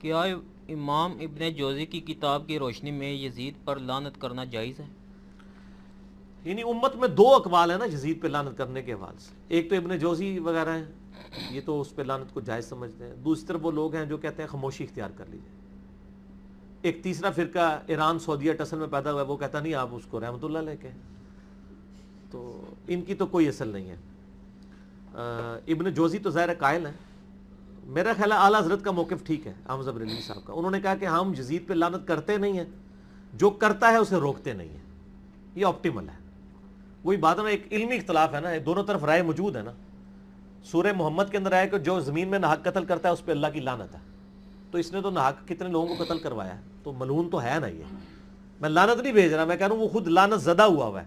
کیا امام ابن جوزی کی کتاب کی روشنی میں یزید پر لعنت کرنا جائز ہے؟ یعنی امت میں دو اقوال ہیں نا یزید پہ لعنت کرنے کے حوالے سے. ایک تو ابن جوزی وغیرہ ہیں، یہ تو اس پہ لعنت کو جائز سمجھتے ہیں. دوسری طرف وہ لوگ ہیں جو کہتے ہیں خاموشی اختیار کر لیجیے. ایک تیسرا فرقہ ایران سعودیہ اصل میں پیدا ہوا ہے، وہ کہتا نہیں آپ اس کو رحمت اللہ لے کے. تو ان کی تو کوئی اصل نہیں ہے. ابن جوزی تو ظاہر قائل ہیں. میرا خیال ہے اعلیٰ حضرت کا موقف ٹھیک ہے، احمد بریلوی صاحب کا. انہوں نے کہا کہ ہم یزید پہ لعنت کرتے نہیں ہیں، جو کرتا ہے اسے روکتے نہیں ہیں. یہ آپٹیمل ہے. وہی بات ہے نا، ایک علمی اختلاف ہے نا، دونوں طرف رائے موجود ہے نا. سورہ محمد کے اندر آیا کہ جو زمین میں ناحق قتل کرتا ہے اس پہ اللہ کی لعنت ہے. تو اس نے تو ناحق کتنے لوگوں کو قتل کروایا ہے، تو ملعون تو ہے نا. یہ میں لعنت نہیں بھیج رہا، میں کہہ رہا ہوں وہ خود لعنت زدہ ہوا ہے.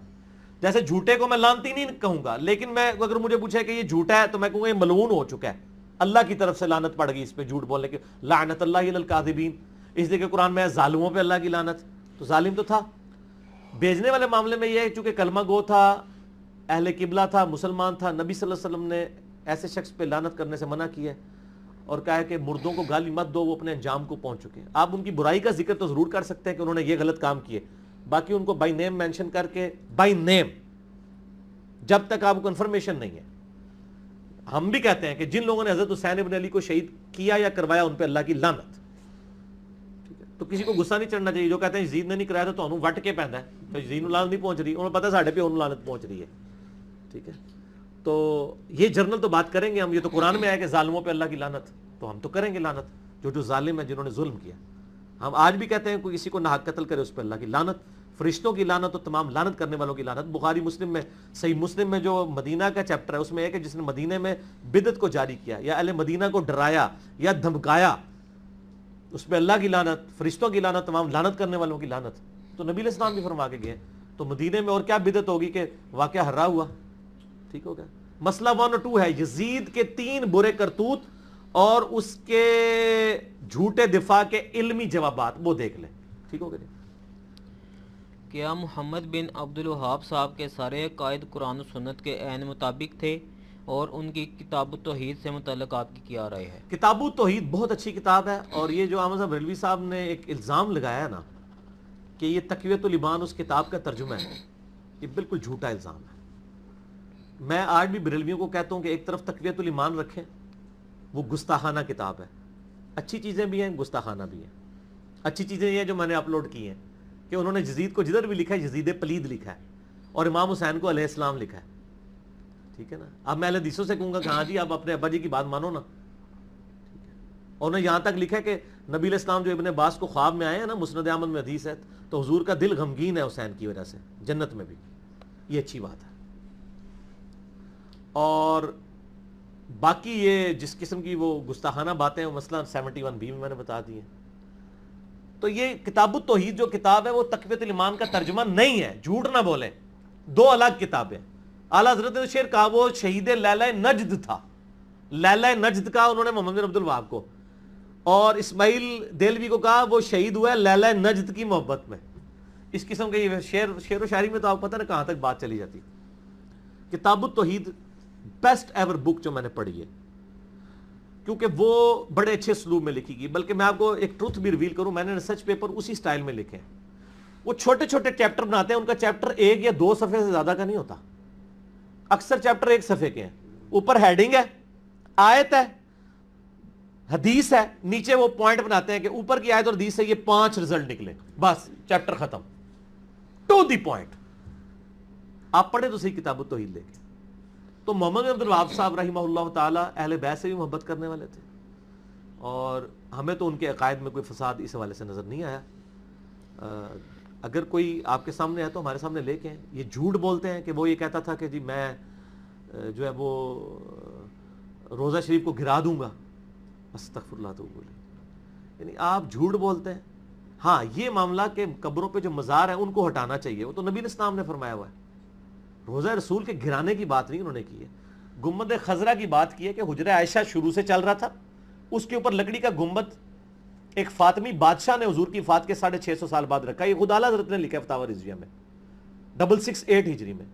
جیسے جھوٹے کو میں لعنتی نہیں کہوں گا، لیکن میں اگر مجھے پوچھے کہ یہ جھوٹا ہے تو میں کہوں گا یہ ملعون ہو چکا ہے، اللہ کی طرف سے لعنت پڑ گئی اس پہ جھوٹ بولنے کی. لعنت اللہ علی الکاذبین، اس لیے کہ قرآن میں ہے ظالموں پہ اللہ کی لعنت. تو ظالم تو تھا. بھیجنے والے معاملے میں یہ ہے چونکہ کلمہ گو تھا، اہل قبلہ تھا، مسلمان تھا، نبی صلی اللہ علیہ وسلم نے ایسے شخص پہ لعنت کرنے سے منع کیا ہے اور کہا ہے کہ مردوں کو گالی مت دو، وہ اپنے انجام کو پہنچ چکے ہیں. آپ ان کی برائی کا ذکر تو ضرور کر سکتے ہیں کہ انہوں نے یہ غلط کام کیے، باقی ان کو بائی نیم مینشن کر کے، بائی نیم، جب تک آپ کو کنفرمیشن نہیں ہے. ہم بھی کہتے ہیں کہ جن لوگوں نے حضرت حسین ابن علی کو شہید کیا یا کروایا ان پہ اللہ کی لعنت. تو کسی کو غصہ نہیں چڑھنا چاہیے. جو کہتے ہیں یزید نے نہیں کرایا تو انہوں وٹ کے پہنتا ہے تو یزید نو لعنت نہیں پہنچ رہی، انہوں نے پتا ساڑھے پہ انہوں لعنت پہنچ رہی ہے. ٹھیک ہے، تو یہ جرنل تو بات کریں گے ہم. یہ تو قرآن میں ہے کہ ظالموں پہ اللہ کی لعنت، تو ہم تو کریں گے لعنت جو ظالم ہے، جنہوں نے ظلم کیا. ہم آج بھی کہتے ہیں کوئی کسی کو ناحق قتل کرے اس پہ اللہ کی لعنت، فرشتوں کی لعنت اور تمام لعنت کرنے والوں کی لعنت. بخاری مسلم میں، صحیح مسلم میں جو مدینہ کا چیپٹر ہے اس میں ہے کہ جس نے مدینہ میں بدعت کو جاری کیا یا اہل مدینہ کو ڈرایا یا دھمکایا، اس پہ اللہ کی لعنت، فرشتوں کی لعنت، تمام لعنت کرنے والوں کی لعنت. تو نبی علیہ السلام بھی فرما کے گئے. تو مدینے میں اور کیا بدعت ہوگی کہ واقعہ ہررا ہوا. ٹھیک ہو گیا. مسئلہ 1 اور 2 ہے یزید کے 3 برے کرتوت اور اس کے جھوٹے دفاع کے علمی جوابات، وہ دیکھ لیں. ٹھیک ہو گیا. کیا محمد بن عبد الوہاب صاحب کے سارے عقائد قرآن و سنت کے عین مطابق تھے، اور ان کی کتاب التوحید سے متعلق آپ کی کیا رائے ہے؟ کتاب التوحید بہت اچھی کتاب ہے. اور یہ جو احمد بریلوی صاحب نے ایک الزام لگایا ہے نا کہ یہ تقویۃ الایمان اس کتاب کا ترجمہ ہے، یہ بالکل جھوٹا الزام ہے. میں آج بھی بریلویوں کو کہتا ہوں کہ ایک طرف تقویۃ الایمان رکھیں، وہ گستاخانہ کتاب ہے. اچھی چیزیں بھی ہیں، گستاخانہ بھی ہیں. اچھی چیزیں یہ ہیں جو میں نے اپلوڈ کی ہیں کہ انہوں نے یزید کو جدھر بھی لکھا ہے یزید پلید لکھا ہے، اور امام حسین کو علیہ السلام لکھا ہے. ٹھیک ہے نا. اب میں اہل حدیثوں سے کہوں گا کہ ہاں جی آپ اپنے ابا جی کی بات مانو نا. اور انہوں نے یہاں تک لکھا ہے کہ نبی علیہ السلام جو ابن عباس کو خواب میں آئے ہیں نا، مسند احمد میں حدیث ہے، تو حضور کا دل غمگین ہے حسین کی وجہ سے جنت میں بھی. یہ اچھی بات ہے. اور باقی یہ جس قسم کی وہ گستاخانہ باتیں ہیں، مثلا 71B میں نے بتا دی ہیں. تو یہ کتاب التوحید جو کتاب ہے وہ تقویۃ الایمان کا ترجمہ نہیں ہے. جھوٹ نہ بولیں، 2 الگ کتابیں. اعلیٰ حضرت نے شعر کہا وہ شہید لیلہ نجد تھا. لیلہ نجد کہا انہوں نے محمد بن عبد الوہاب کو، اور اسماعیل دہلوی کو کہا وہ شہید ہوا ہے لیلہ نجد کی محبت میں. اس قسم کے یہ شعر و شاعری میں تو آپ پتہ نا کہاں تک بات چلی جاتی. کتاب التوحید بیسٹ ایور بک جو میں نے پڑھی ہے، کیونکہ وہ بڑے اچھے اسلوب میں لکھی گئی. بلکہ میں آپ کو ایک ٹروتھ بھی ریویل کروں، میں نے ریسرچ پیپر اسی سٹائل میں لکھے ہیں. وہ چھوٹے چھوٹے چیپٹر بناتے ہیں، ان کا چیپٹر 1 یا 2 صفحے سے زیادہ کا نہیں ہوتا. اکثر چیپٹر 1 صفحے کے ہیں. اوپر ہیڈنگ ہے، آیت ہے، حدیث ہے، نیچے وہ پوائنٹ بناتے ہیں کہ اوپر کی آیت اور حدیث سے یہ 5 رزلٹ نکلے، بس چیپٹر ختم، ٹو دی پوائنٹ. آپ پڑھیں تو صحیح کتاب التوحید لے کے. تو محمد بن عبد الوہاب صاحب رحمہ اللہ تعالی اہل بیت سے بھی محبت کرنے والے تھے، اور ہمیں تو ان کے عقائد میں کوئی فساد اس حوالے سے نظر نہیں آیا. اگر کوئی آپ کے سامنے ہے تو ہمارے سامنے لے کے. یہ جھوٹ بولتے ہیں کہ وہ یہ کہتا تھا کہ جی میں جو ہے وہ روزہ شریف کو گرا دوں گا. استغفر اللہ. تو بولے یعنی آپ جھوٹ بولتے ہیں. ہاں یہ معاملہ کہ قبروں پہ جو مزار ہیں ان کو ہٹانا چاہیے، وہ تو نبی علیہ السلام نے فرمایا ہوا ہے. روزہ رسول کے گرانے کی بات نہیں انہوں نے کی ہے. گنبد خضرا کی بات کی ہے کہ حجرہ عائشہ شروع سے چل رہا تھا، اس کے اوپر لکڑی کا گنبد ایک فاطمی بادشاہ نے حضور کی وفات کے 650 سال بعد رکھا. یہ خود اعلیٰ حضرت نے لکھا ہے فتاوی رضویہ میں 668 ہجری میں.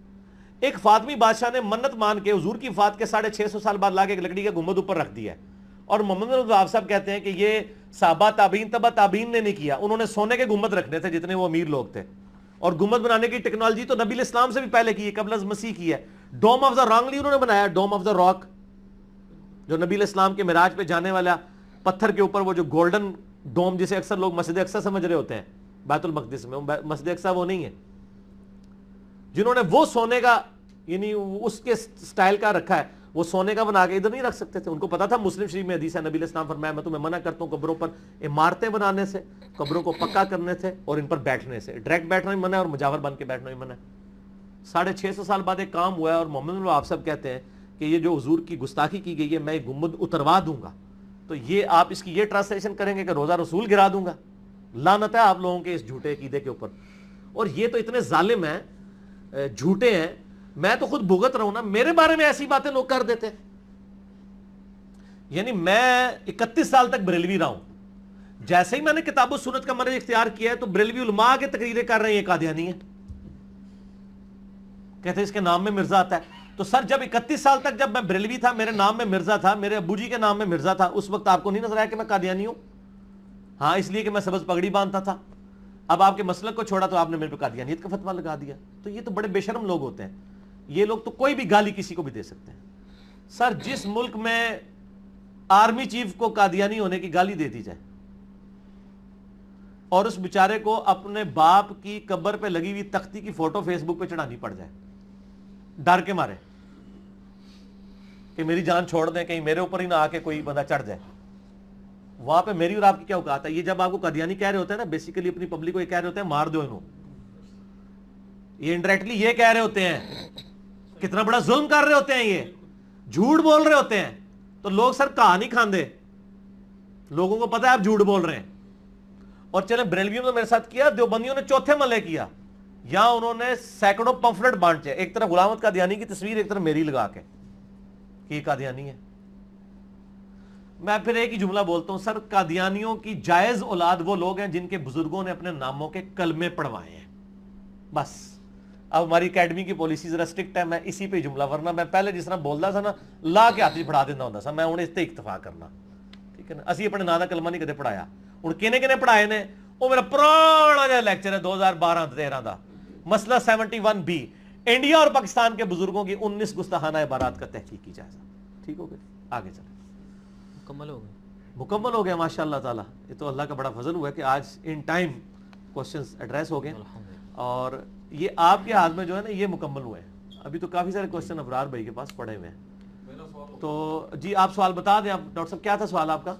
ایک فاطمی بادشاہ نے منت مان کے حضور کی وفات کے 650 سال بعد لا کے ایک لکڑی کا گنبد اوپر رکھ دیا ہے. اور محمد بن عبد الوہاب صاحب کہتے ہیں کہ یہ صحابہ تابعین تبع تابعین نے نہیں کیا. انہوں نے سونے کے گنبد رکھنے تھے جتنے وہ امیر لوگ تھے, اور گنبد بنانے کی ٹیکنالوجی تو نبی الاسلام سے بھی پہلے کی ہے, قبل از مسیح کی ہے. ڈوم آف دا رانگلی انہوں نے بنایا, ڈوم آف دا راک, جو نبی الاسلام کے معراج پہ جانے والا پتھر کے اوپر وہ جو گولڈن ڈوم جسے اکثر لوگ مسجد اقصی سمجھ رہے ہوتے ہیں بیت المقدس میں, مسجد اقصی وہ نہیں ہے. جنہوں نے وہ سونے کا یعنی اس کے سٹائل کا رکھا ہے, وہ سونے کا بنا کے ادھر نہیں رکھ سکتے تھے. ان کو پتا تھا مسلم شریف میں حدیث ہے, نبی علیہ السلام فرمایا میں تمہیں منع کرتا ہوں قبروں پر عمارتیں بنانے سے, قبروں کو پکا کرنے سے, اور ان پر بیٹھنے سے. ڈائریکٹ بیٹھنا بھی منع ہے اور مجاور بن کے بیٹھنا بھی منع ہے. 650 سال بعد ایک کام ہوا ہے, اور محمد بن وہاب صاحب کہتے ہیں کہ یہ جو حضور کی گستاخی کی گئی ہے میں ایک گنبد اتروا دوں گا. تو یہ آپ اس کی یہ ٹرانسلیشن کریں گے کہ روزہ رسول گرا دوں گا. لعنت ہے آپ لوگوں کے اس جھوٹے عقیدے کے اوپر. اور یہ تو اتنے ظالم ہیں, جھوٹے ہیں, میں تو خود بھگت رہا ہوں نا, میرے بارے میں ایسی باتیں لوگ کر دیتے. یعنی میں 31 سال تک بریلوی رہا ہوں, جیسے ہی میں نے کتاب و سنت کا منہج اختیار کیا ہے تو بریلوی علماء کے تقریریں کر رہے ہیں یہ قادیانی ہے, کہتے ہیں اس کے نام میں مرزا آتا ہے. تو سر جب 31 سال تک جب میں بریلوی تھا, میرے نام میں مرزا تھا, میرے ابو جی کے نام میں مرزا تھا, اس وقت آپ کو نہیں نظر آیا کہ میں قادیانی ہوں؟ ہاں اس لیے کہ میں سبز پگڑی باندھتا تھا. اب آپ کے مسلک کو چھوڑا تو آپ نے میرے پہ قادیانیت کا فتویٰ لگا دیا. تو یہ تو بڑے بے شرم لوگ ہوتے ہیں. یہ لوگ تو کوئی بھی گالی کسی کو بھی دے سکتے ہیں. سر جس ملک میں آرمی چیف کو قادیانی ہونے کی گالی دے دی جائے اور اس بیچارے کو اپنے باپ کی قبر پہ لگی ہوئی تختی کی فوٹو فیس بک پہ چڑھانی پڑ جائے ڈر کے مارے کہ میری جان چھوڑ دیں, کہیں میرے اوپر ہی نہ آ کے کوئی بندہ چڑھ جائے, وہاں پہ میری اور آپ کی کیا اوقات ہے؟ یہ جب آپ کو قادیانی کہہ رہے ہوتے ہیں نا, بیسیکلی اپنی پبلک کو یہ کہہ رہے ہوتے ہیں مار دو انہوں. یہ انڈائریکٹلی یہ کہہ رہے ہوتے ہیں کتنا بڑا ظلم کر رہے ہوتے ہیں, یہ جھوٹ بول رہے ہوتے ہیں. تو لوگ سر کہا نہیں کھاندے, لوگوں کو پتا ہے آپ جھوٹ بول رہے ہیں. اور چلیں بریلویوں نے میرے ساتھ کیا, دیوبندیوں نے چوتھے ملے کیا, یا انہوں نے سینکڑوں پمفلٹ بانٹے, ایک طرف غلام احمد قادیانی کی تصویر, ایک طرف میری لگا کے کہ یہ قادیانی ہے. میں پھر ایک ہی جملہ بولتا ہوں سر, قادیانیوں کی جائز اولاد وہ لوگ ہیں جن کے بزرگوں نے اپنے ناموں کے کلمے پڑھوائے ہیں, بس. اب ہماری اکیڈمی کی پالیسی ذرا اسٹرکٹ ہے, میں اسی پہ جملہ, ورنہ میں پہلے جس طرح بولتا تھا نا لا کے ہاتھ پڑھا دینا ہوتا سا, میں انہیں اس تے اکتفا کرنا, ٹھیک ہے نا. اسی اپنے نا دا کلمہ نہیں کدے پڑھایا. ہوں کنے پڑھائے نے, وہ میرا پرانا جہا لیکچر ہے 2012-13 دا, مسئلہ 71B, انڈیا اور پاکستان کے بزرگوں کی 19 گستاخانہ عبارات کا تحقیقی جائزہ. ٹھیک ہو گیا, آگے چلیں. مکمل ہو گیا ماشاء اللہ تعالیٰ. یہ تو اللہ کا بڑا فضل ہوا ہے کہ آج ان ٹائم کوشچنز ایڈریس ہو گئے, اور یہ آپ کے ہاتھ میں جو ہے نا یہ مکمل ہوئے ہیں. ابھی تو کافی سارے کوشچن ابرار بھائی کے پاس پڑے ہوئے ہیں. تو جی آپ سوال بتا دیں. آپ ڈاکٹر صاحب کیا تھا سوال آپ کا؟